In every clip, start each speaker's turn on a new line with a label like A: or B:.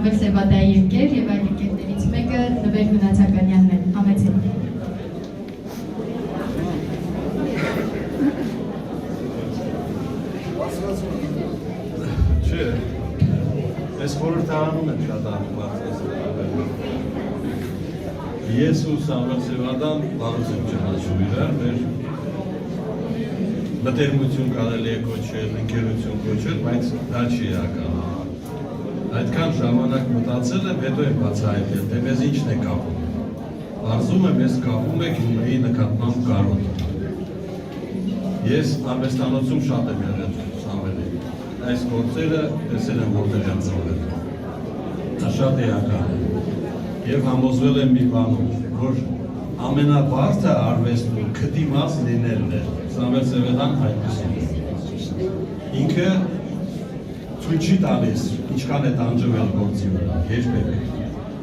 A: Սամվել Սևադայի ընկեր եւ այլ ընկերներից մեկը Նվեր Գնացականյանն է։ Համեցեք։
B: Չէ, այս խորհրդարանում եմ շատ աղբացած Ես ու Սամվել Սևադան վաղուց եմ ճանաչում իրար, մեր մտերմություն կարելի է կոչել, ընկերություն կոչել, բայց դա չի էական։ Այդքան ժամանակ մտածել եմ, հետո եմ բացահայտել, թե մեզ ինչն է կապում։ Պարզում եմ, ես կապում է Գյումրիի նկատմամբ կարոտը։ Ես արվեստանոցում շատ եմ եղել Սամվելի։ Այս գործերը տեսել եմ որտեղ եմ ծնվել։ Դա շատ էական է։ Եվ համոզվել եմ մի բանում, որ ամենաբարձրը արվեստում քթի մաս լինելն է։ Սամվել Սևադան այդպիսին է։ Ինքը ցույց չի տալիս, ինչքան է տանջվել գործի վրա, երբեք։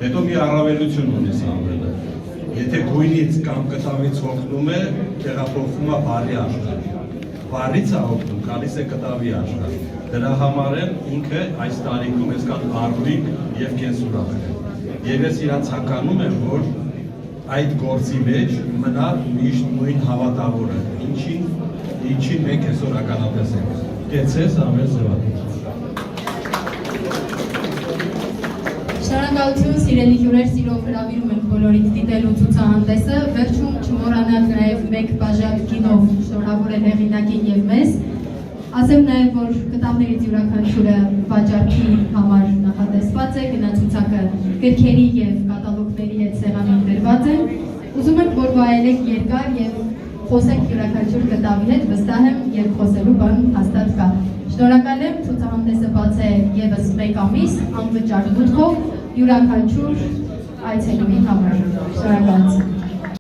B: Հետո մի առավելություն ունի Սամվելը։ Եթե գույնից կամ կտավից օգնում է, տեղափոխվում է բարի աշխարհ։ Բարից է օգնում, գալիս է կտավի աշխարհ։ Դրա համար էլ ինքը այս տարիքում այսքան առույգ եւ կենսուրախ է։ Եվ ես իրան ցանկանում եմ, որ այդ գործի մեջ մնա միշտ նույն հավատավորը, ինչին մենք այսօր ականատես ենք։ Կեցե Սամվել Սևադան։
A: Շնորհակալություն սիրելի հյուրեր, սիրով հրավիրում ենք բոլորիդ դիտելու ցուցահանդեսը։ Վերջում չմոռանաք նաև մեկ բաժակ կինով շնորհավորել հեղինակին եւ մեզ։ Ասեմ նաև, որ կտավներից յուրաքանչյուրը վաճառքի համար նախատեսված է, գնացուցակը գրքերի եւ կատալոգների հետ սեղանին դրված է։ Ուզում ենք, որ վայելեք երկար եւ խոսենք յուրաքանչյուր կտավի հետ, վստահ եմ, երբ խոսելու բան հաստատ կա։ Շնորհակալ եմ, ցուցահանդեսը բաց է եւս մեկ ամիս, անվճար դուքով յուրաքանչյուր այցելուի համար։ Շնորհակալություն։